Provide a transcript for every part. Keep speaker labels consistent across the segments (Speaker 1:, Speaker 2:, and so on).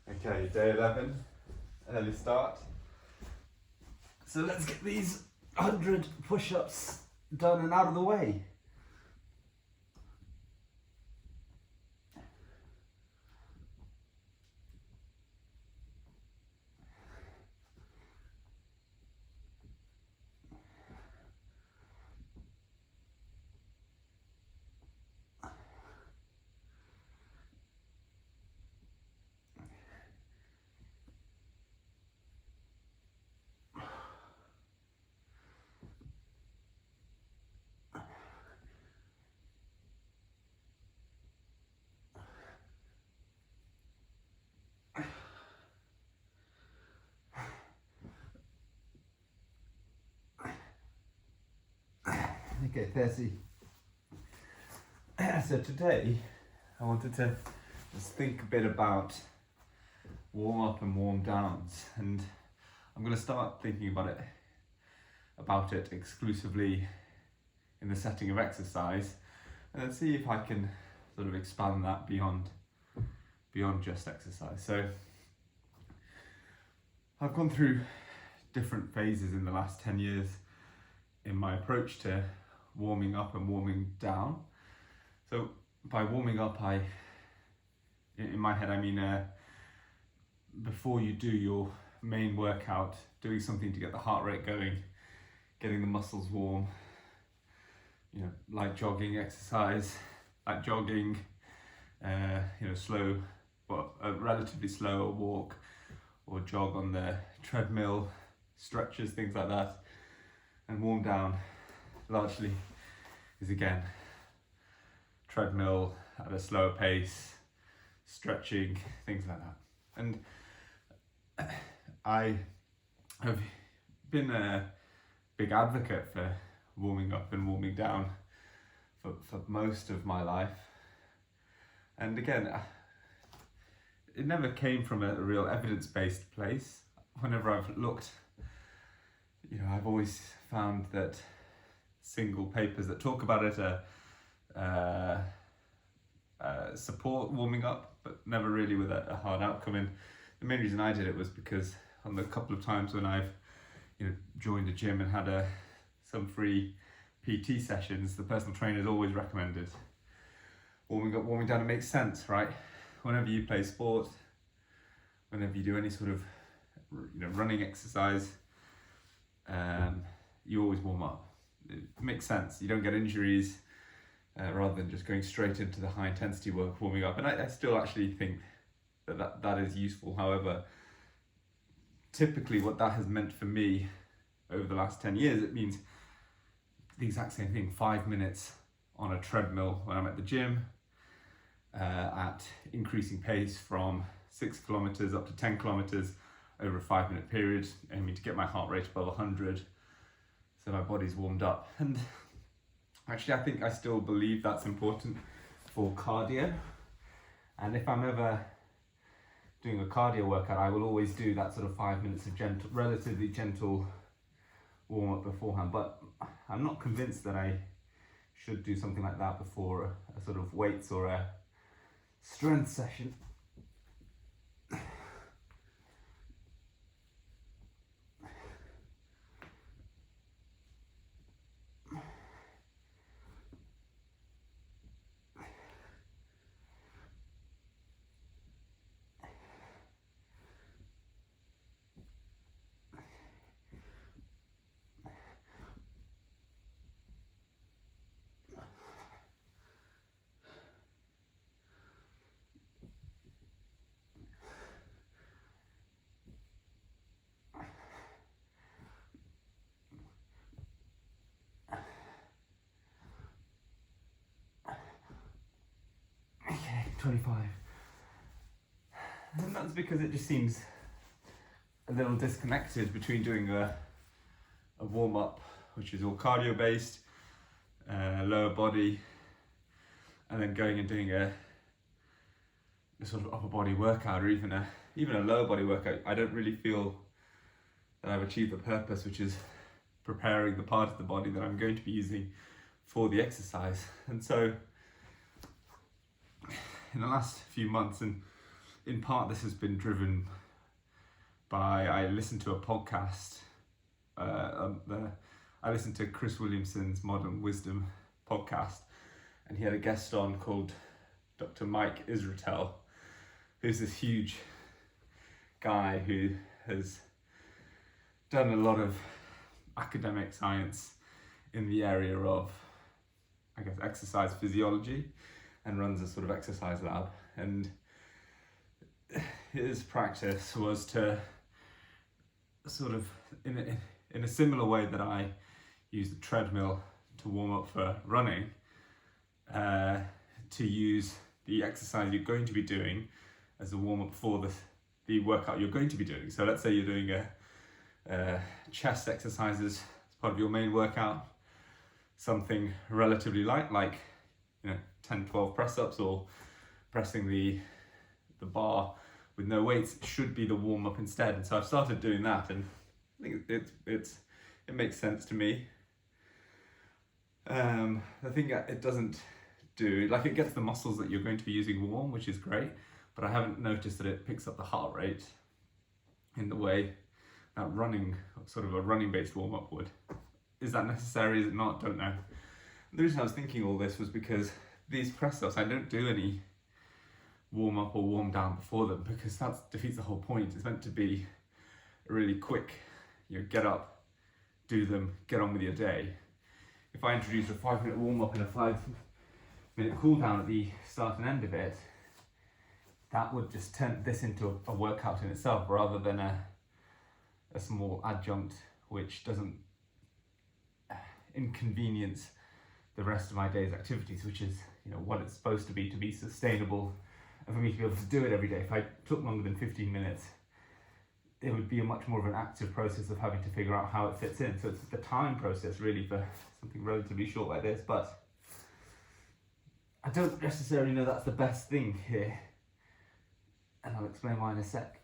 Speaker 1: Okay, day 11, early start. So let's get these 100 push-ups done and out of the way. Okay, 30. So today I wanted to just think a bit about warm up and warm downs, and I'm going to start thinking about it exclusively in the setting of exercise, and then see if I can sort of expand that beyond just exercise. So I've gone through different phases in the last 10 years in my approach to warming up and warming down. So by warming up, in my head, I mean before you do your main workout, doing something to get the heart rate going, getting the muscles warm, like jogging exercise, like jogging, slow, a relatively slow walk or jog on the treadmill, stretches, things like that. And warm down largely is again treadmill at a slower pace, stretching, things like that. And I have been a big advocate for warming up and warming down for most of my life. And again, it never came from a real evidence-based place. Whenever I've looked, I've always found that single papers that talk about it support warming up, but never really with a hard outcome. And the main reason I did it was because on the couple of times when I've joined a gym and had some free PT sessions, the personal trainers always recommended warming up, warming down. It makes sense, right? Whenever you play sport, whenever you do any sort of running exercise, you always warm up. It makes sense. You don't get injuries rather than just going straight into the high intensity work, warming up. And I still actually think that is useful. However, typically what that has meant for me over the last 10 years, it means the exact same thing. 5 minutes on a treadmill when I'm at the gym, at increasing pace from 6 kilometers up to 10 kilometers over a 5-minute period, aiming to get my heart rate above 100, so my body's warmed up. And actually, I think I still believe that's important for cardio. And if I'm ever doing a cardio workout, I will always do that sort of 5 minutes of relatively gentle warm up beforehand. But I'm not convinced that I should do something like that before a sort of weights or a strength session. Okay, 25. And that's because it just seems a little disconnected between doing a warm up, which is all cardio based, lower body, and then going and doing a sort of upper body workout, or even a lower body workout. I don't really feel that I've achieved the purpose, which is preparing the part of the body that I'm going to be using for the exercise. And so in the last few months, and in part this has been driven by, I listened to a podcast, I listened to Chris Williamson's Modern Wisdom podcast, and he had a guest on called Dr. Mike Israetel, who's this huge guy who has done a lot of academic science in the area of, I guess, exercise physiology, and runs a sort of exercise lab. And his practice was to sort of, in a similar way that I use the treadmill to warm up for running, to use the exercise you're going to be doing as a warm up for the workout you're going to be doing. So let's say you're doing a chest exercises as part of your main workout, something relatively light, like 10, 12 press ups, or pressing the bar with no weights should be the warm up instead. And so I've started doing that, and I think it makes sense to me. I think it doesn't do, like, it gets the muscles that you're going to be using warm, which is great, but I haven't noticed that it picks up the heart rate in the way that running, sort of a running based warm up would. Is that necessary? Is it not? Don't know. The reason I was thinking all this was because these press ups, I don't do any warm up or warm down before them, because that defeats the whole point. It's meant to be really quick. Get up, do them, get on with your day. If I introduce a 5-minute warm up and a 5-minute cool down at the start and end of it, that would just turn this into a workout in itself, rather than a small adjunct which doesn't inconvenience the rest of my day's activities, which is what it's supposed to be sustainable, and for me to be able to do it every day. If I took longer than 15 minutes, it would be a much more of an active process of having to figure out how it fits in. So it's the time process really for something relatively short like this, but I don't necessarily know that's the best thing here, and I'll explain why in a sec.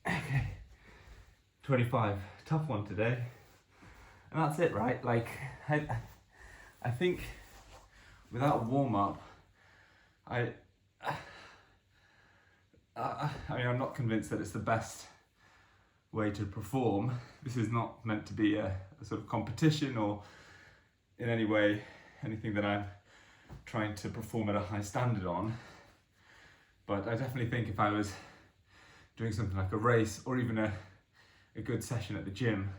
Speaker 1: Okay, 25, tough one today, and that's it, right? Like, I think without a warm up, I mean, I'm not convinced that it's the best way to perform. This is not meant to be a sort of competition or in any way anything that I'm trying to perform at a high standard on. But I definitely think if I was doing something like a race or even a good session at the gym,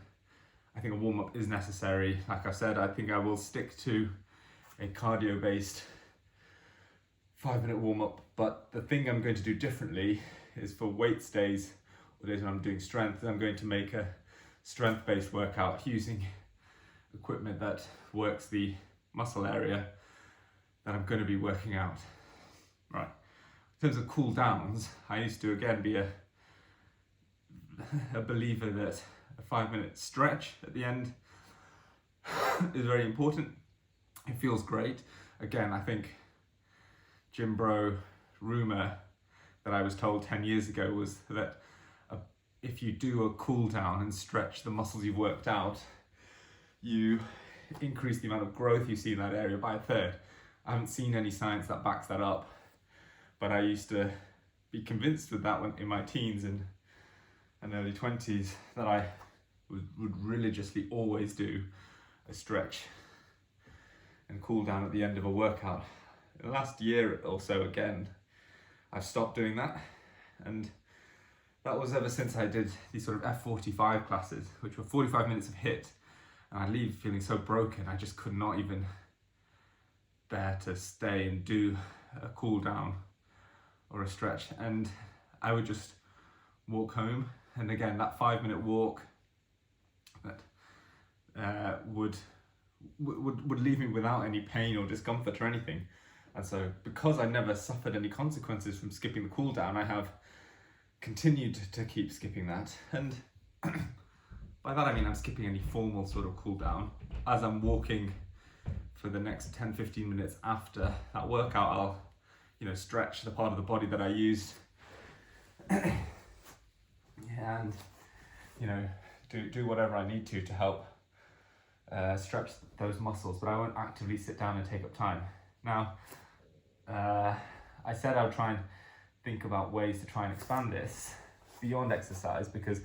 Speaker 1: I think a warm-up is necessary. Like I said, I think I will stick to a cardio-based 5-minute warm-up, but the thing I'm going to do differently is for weights days or days when I'm doing strength, I'm going to make a strength-based workout using equipment that works the muscle area that I'm going to be working out. Right. In terms of cool downs, I used to again be a believer that a 5-minute stretch at the end is very important. It feels great. Again, I think Jim Bro rumour that I was told 10 years ago was that if you do a cool down and stretch the muscles you've worked out, you increase the amount of growth you see in that area by a third. I haven't seen any science that backs that up, but I used to be convinced with that when in my teens and early 20s that I would religiously always do a stretch and cool down at the end of a workout. In the last year or so, again, I've stopped doing that, and that was ever since I did these sort of F45 classes, which were 45 minutes of HIIT, and I leave feeling so broken. I just could not even there to stay and do a cool down or a stretch, and I would just walk home. And again, that 5-minute walk that would leave me without any pain or discomfort or anything. And so because I never suffered any consequences from skipping the cool down, I have continued to keep skipping that. And by that I mean I'm skipping any formal sort of cool down. As I'm walking for the next 10-15 minutes after that workout, I'll stretch the part of the body that I used and do whatever I need to help stretch those muscles, but I won't actively sit down and take up time. Now, I said I would try and think about ways to try and expand this beyond exercise, because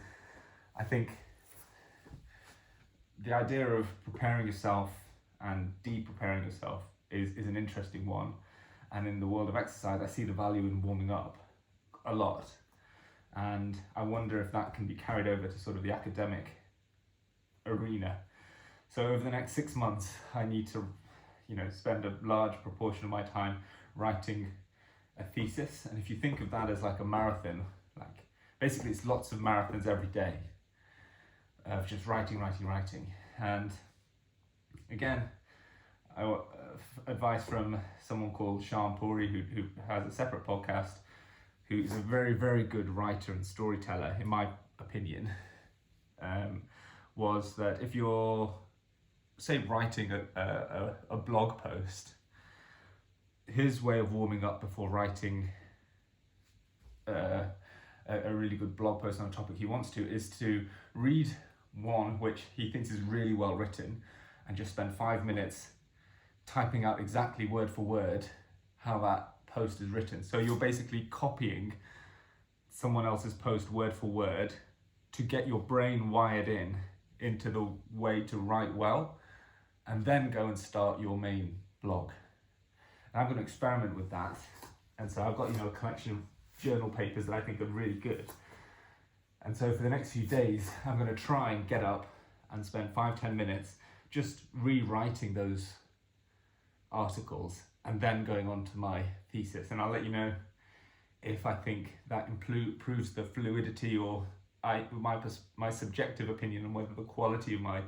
Speaker 1: I think the idea of preparing yourself and de-preparing yourself is an interesting one. And in the world of exercise, I see the value in warming up a lot. And I wonder if that can be carried over to sort of the academic arena. So over the next 6 months, I need to, spend a large proportion of my time writing a thesis. And if you think of that as like a marathon, like basically it's lots of marathons every day of just writing. And again, advice from someone called Shyam Puri, who has a separate podcast, who is a very, very good writer and storyteller, in my opinion, was that if you're, say, writing a blog post, his way of warming up before writing a really good blog post on a topic he wants to is to read one which he thinks is really well written and just spend 5 minutes typing out exactly word for word how that post is written. So you're basically copying someone else's post word for word to get your brain wired into the way to write well, and then go and start your main blog. And I'm going to experiment with that. And so I've got a collection of journal papers that I think are really good. And so for the next few days, I'm going to try and get up and spend 5-10 minutes just rewriting those articles and then going on to my thesis. And I'll let you know if I think that improves the fluidity or my subjective opinion on whether the quality of my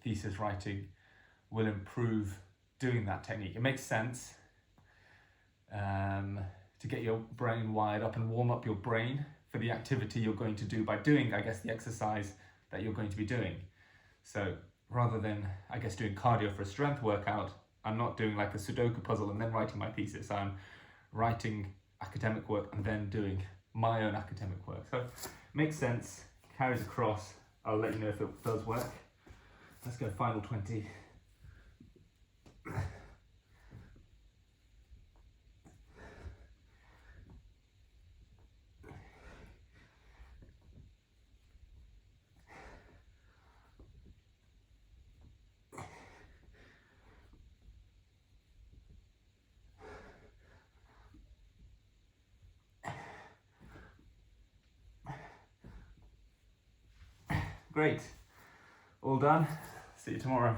Speaker 1: thesis writing will improve doing that technique. It makes sense to get your brain wired up and warm up your brain for the activity you're going to do by doing, I guess, the exercise that you're going to be doing. So rather than, I guess, doing cardio for a strength workout, I'm not doing like a Sudoku puzzle and then writing my thesis. I'm writing academic work and then doing my own academic work. So makes sense, carries across. I'll let you know if it does work. Let's go final 20. Great. All done. See you tomorrow.